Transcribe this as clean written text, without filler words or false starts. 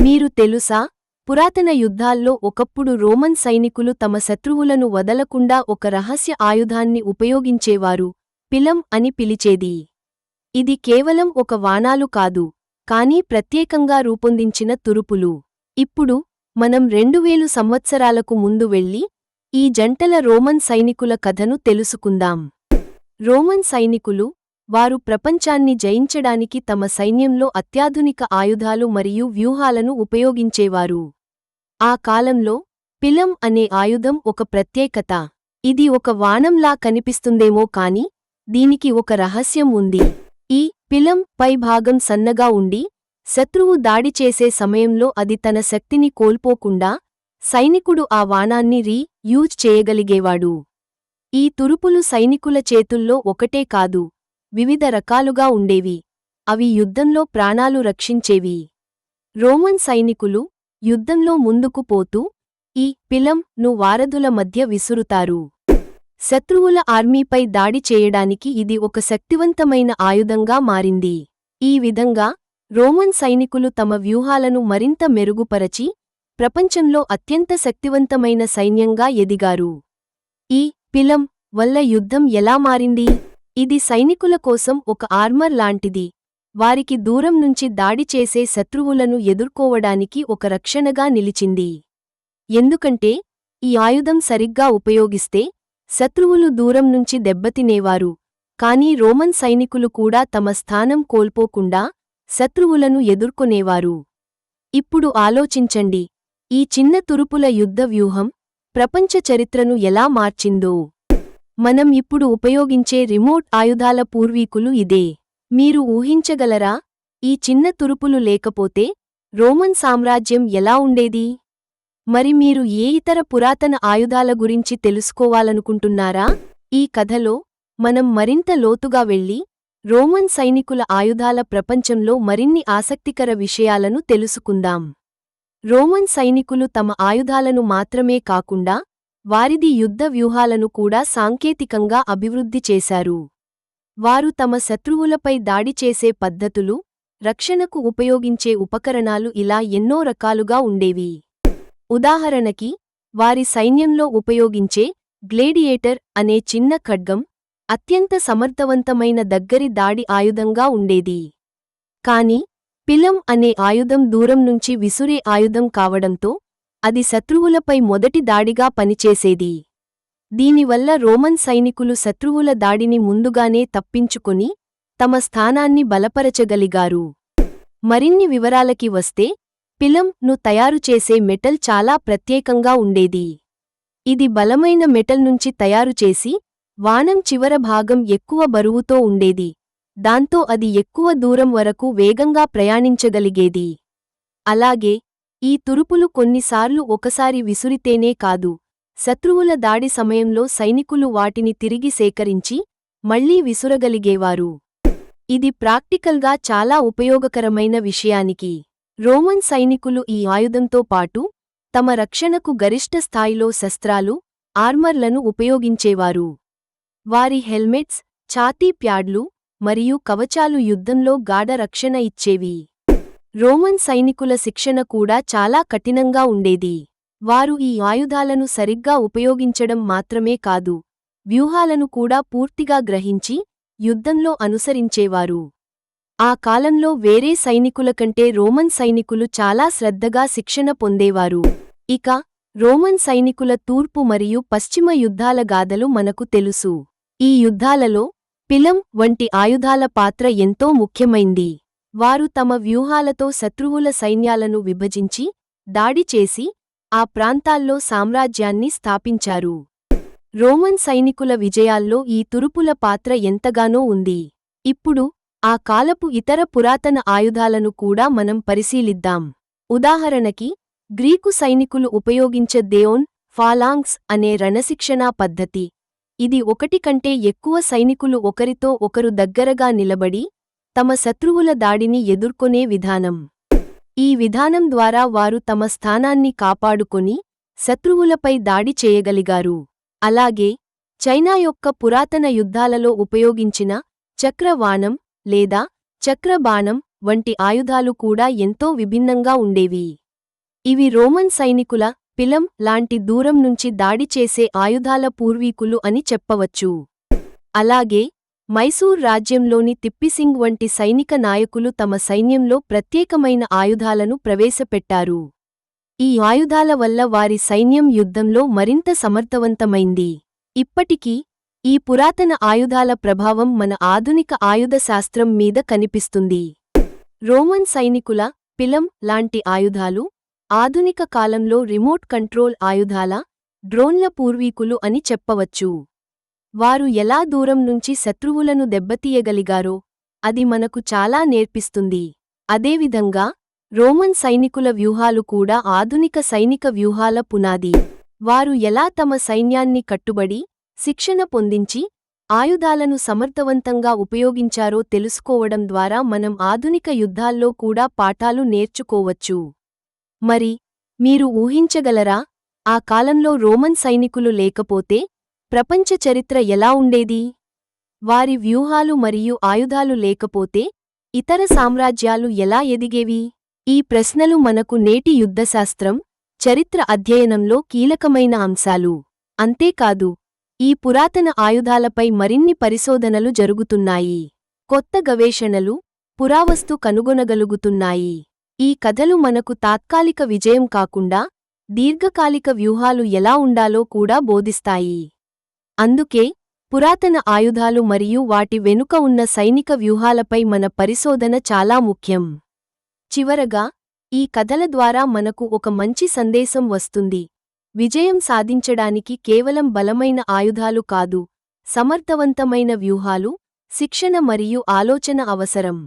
మీరు తెలుసా, పురాతన యుద్ధాల్లో ఒకప్పుడు రోమన్ సైనికులు తమ శత్రువులను వదలకుండా ఒక రహస్య ఆయుధాన్ని ఉపయోగించేవారు, పిలం అని పిలిచేది. ఇది కేవలం ఒక వాణాలు కాదు, కానీ ప్రత్యేకంగా రూపొందించిన తురుపులు. ఇప్పుడు మనం 2000 సంవత్సరాలకు ముందు వెళ్లి ఈ జంటల రోమన్ సైనికుల కథను తెలుసుకుందాం. రోమన్ సైనికులు, వారు ప్రపంచాన్ని జయించడానికి తమ సైన్యంలో అత్యాధునిక ఆయుధాలు మరియు వ్యూహాలను ఉపయోగించేవారు. ఆ కాలంలో పిలం అనే ఆయుధం ఒక ప్రత్యేకత. ఇది ఒక వాణంలా కనిపిస్తుందేమో కాని దీనికి ఒక రహస్యం ఉంది. ఈ పిలం పై భాగం సన్నగా ఉండి, శత్రువు దాడి చేసే సమయంలో అది తన శక్తిని కోల్పోకుండా సైనికుడు ఆ వాణాన్ని యూజ్ చేయగలిగేవాడు. ఈ తురుపులు సైనికుల చేతుల్లో ఒకటే కాదు, వివిధ రకాలుగా ఉండేవి. అవి యుద్ధంలో ప్రాణాలు రక్షించేవి. రోమన్ సైనికులు యుద్ధంలో ముందుకు పోతూ ఈ పిలం ను వారధుల మధ్య విసురుతారు. శత్రువుల ఆర్మీపై దాడి చేయడానికి ఇది ఒక శక్తివంతమైన ఆయుధంగా మారింది. ఈ విధంగా రోమన్ సైనికులు తమ వ్యూహాలను మరింత మెరుగుపరచి ప్రపంచంలో అత్యంత శక్తివంతమైన సైన్యంగా ఎదిగారు. ఈ పిలం వల్ల యుద్ధం ఎలా మారింది? ఇది సైనికుల కోసం ఒక ఆర్మర్ లాంటిది. వారికి దూరం నుంచి దాడి చేసే శత్రువులను ఎదుర్కోవడానికి ఒక రక్షణగా నిలిచింది. ఎందుకంటే ఈ ఆయుధం సరిగ్గా ఉపయోగిస్తే శత్రువులు దూరం నుంచి దెబ్బతినేవారు, కానీ రోమన్ సైనికులు కూడా తమ స్థానం కోల్పోకుండా శత్రువులను ఎదుర్కొనేవారు. ఇప్పుడు ఆలోచించండి, ఈ చిన్న తురుపుల యుద్ధ వ్యూహం ప్రపంచ చరిత్రను ఎలా మార్చిందో. మనం ఇప్పుడు ఉపయోగించే రిమోట్ ఆయుధాల పూర్వీకులు ఇదే. మీరు ఊహించగలరా, ఈ చిన్న తురుపులు లేకపోతే రోమన్ సామ్రాజ్యం ఎలా ఉండేది? మరి మీరు ఏ ఇతర పురాతన ఆయుధాల గురించి తెలుసుకోవాలనుకుంటున్నారా? ఈ కథలో మనం మరింత లోతుగా వెళ్లి రోమన్ సైనికుల ఆయుధాల ప్రపంచంలో మరిన్ని ఆసక్తికర విషయాలను తెలుసుకుందాం. రోమన్ సైనికులు తమ ఆయుధాలను మాత్రమే కాకుండా వారిది యుద్ధ వ్యూహాలను కూడా సాంకేతికంగా అభివృద్ధి చేశారు. వారు తమ శత్రువులపై దాడి చేసే పద్ధతులు, రక్షణకు ఉపయోగించే ఉపకరణాలు ఇలా ఎన్నో రకాలుగా ఉండేవి. ఉదాహరణకి, వారి సైన్యంలో ఉపయోగించే గ్లేడియేటర్ అనే చిన్న ఖడ్గం అత్యంత సమర్థవంతమైన దగ్గరి దాడి ఆయుధంగా ఉండేది. కాని పిలం అనే ఆయుధం దూరం నుంచి విసురే ఆయుధం కావడంతో అది శత్రువులపై మొదటి దాడిగా పనిచేసేది. దీనివల్ల రోమన్ సైనికులు శత్రువుల దాడిని ముందుగానే తప్పించుకొని తమ స్థానాన్ని బలపరచగలిగారు. మరిన్ని వివరాలకి వస్తే, పిలం ను తయారుచేసే మెటల్ చాలా ప్రత్యేకంగా ఉండేది. ఇది బలమైన మెటల్ నుంచి తయారుచేసి వాణం చివర భాగం ఎక్కువ బరువుతో ఉండేది, దాంతో అది ఎక్కువ దూరం వరకు వేగంగా ప్రయాణించగలిగేది. అలాగే ఈ తురుపులు కొన్నిసార్లు ఒకసారి విసురితేనే కాదు, శత్రువుల దాడి సమయంలో సైనికులు వాటిని తిరిగి సేకరించి మళ్లీ విసురగలిగేవారు. ఇది ప్రాక్టికల్గా చాలా ఉపయోగకరమైన విషయానికి. రోమన్ సైనికులు ఈ ఆయుధంతో పాటు తమ రక్షణకు గరిష్ట స్థాయిలో శస్త్రాలు, ఆర్మర్లను ఉపయోగించేవారు. వారి హెల్మెట్స్, ఛాతీ ప్యాడ్లు మరియు కవచాలు యుద్ధంలో గాఢ రక్షణ ఇచ్చేవి. రోమన్ సైనికుల శిక్షణ కూడా చాలా కఠినంగా ఉండేది. వారు ఈ ఆయుధాలను సరిగ్గా ఉపయోగించడం మాత్రమే కాదు, వ్యూహాలను కూడా పూర్తిగా గ్రహించి యుద్ధంలో అనుసరించేవారు. ఆ కాలంలో వేరే సైనికుల కంటే రోమన్ సైనికులు చాలా శ్రద్ధగా శిక్షణ పొందేవారు. ఇక రోమన్ సైనికుల తూర్పు మరియు పశ్చిమ యుద్ధాల గాథలు మనకు తెలుసు. ఈ యుద్ధాలలో పిలం వంటి ఆయుధాల పాత్ర ఎంతో ముఖ్యమైంది. వారు తమ వ్యూహాలతో శత్రువుల సైన్యాలను విభజించి దాడి చేసి ఆ ప్రాంతాల్లో సామ్రాజ్యాన్ని స్థాపించారు. రోమన్ సైనికుల విజయాల్లో ఈ తురుపుల పాత్ర ఎంతగానో ఉంది. ఇప్పుడు ఆ కాలపు ఇతర పురాతన ఆయుధాలను కూడా మనం పరిశీలిద్దాం. ఉదాహరణకి, గ్రీకు సైనికులు ఉపయోగించే దేయోన్ ఫాలాంక్స్ అనే రణశిక్షణా పద్ధతి. ఇది ఒకటి కంటే ఎక్కువ సైనికులు ఒకరితో ఒకరు దగ్గరగా నిలబడి తమ శత్రువుల దాడిని ఎదుర్కొనే విధానం. ఈ విధానం ద్వారా వారు తమ స్థానాన్ని కాపాడుకొని శత్రువులపై దాడి చేయగలిగారు. అలాగే చైనా యొక్క పురాతన యుద్ధాలలో ఉపయోగించిన చక్రవాణం లేదా చక్రబాణం వంటి ఆయుధాలు కూడా ఎంతో విభిన్నంగా ఉండేవి. ఇవి రోమన్ సైనికుల పిలం లాంటి దూరం నుంచి దాడి చేసే ఆయుధాల పూర్వీకులు అని చెప్పవచ్చు. అలాగే మైసూర్ రాజ్యంలోని తిప్పిసింగ్ వంటి సైనిక నాయకులు తమ సైన్యంలో ప్రత్యేకమైన ఆయుధాలను ప్రవేశపెట్టారు. ఈ ఆయుధాల వల్ల వారి సైన్యం యుద్ధంలో మరింత సమర్థవంతమైంది. ఇప్పటికీ ఈ పురాతన ఆయుధాల ప్రభావం మన ఆధునిక ఆయుధ శాస్త్రం మీద కనిపిస్తుంది. రోమన్ సైనికుల పిలం లాంటి ఆయుధాలు ఆధునిక కాలంలో రిమోట్ కంట్రోల్ ఆయుధాల డ్రోన్ల పూర్వీకులు అని చెప్పవచ్చు. వారు ఎలా దూరం నుంచి శత్రువులను దెబ్బతీయగలిగారో అది మనకు చాలా నేర్పిస్తుంది. అదేవిధంగా రోమన్ సైనికుల వ్యూహాలు కూడా ఆధునిక సైనిక వ్యూహాల పునాది. వారు ఎలా తమ సైన్యాన్ని కట్టుబడి శిక్షణ పొందించి ఆయుధాలను సమర్థవంతంగా ఉపయోగించారో తెలుసుకోవడం ద్వారా మనం ఆధునిక యుద్ధాల్లో కూడా పాఠాలు నేర్చుకోవచ్చు. మరి మీరు ఊహించగలరా, ఆ కాలంలో రోమన్ సైనికులు లేకపోతే ప్రపంచ చరిత్ర ఎలా ఉండేది? వారి వ్యూహాలు మరియు ఆయుధాలు లేకపోతే ఇతర సామ్రాజ్యాలు ఎలా ఎదిగేవి? ఈ ప్రశ్నలు మనకు నేటి యుద్ధశాస్త్రం, చరిత్ర అధ్యయనంలో కీలకమైన అంశాలు. అంతేకాదు, ఈ పురాతన ఆయుధాలపై మరిన్ని పరిశోధనలు జరుగుతున్నాయి. కొత్త గవేషణలు, పురావస్తు కనుగొనగలుగుతున్నాయి. ఈ కథలు మనకు తాత్కాలిక విజయం కాకుండా దీర్ఘకాలిక వ్యూహాలు ఎలా ఉండాలో కూడా బోధిస్తాయి. అందుకే పురాతన ఆయుధాలు మరియు వాటి వెనుక ఉన్న సైనిక వ్యూహాలపై మన పరిశోధన చాలా ముఖ్యం. చివరగా, ఈ కథల ద్వారా మనకు ఒక మంచి సందేశం వస్తుంది. విజయం సాధించడానికి కేవలం బలమైన ఆయుధాలు కాదు, సమర్థవంతమైన వ్యూహాలు, శిక్షణ మరియు ఆలోచన అవసరం.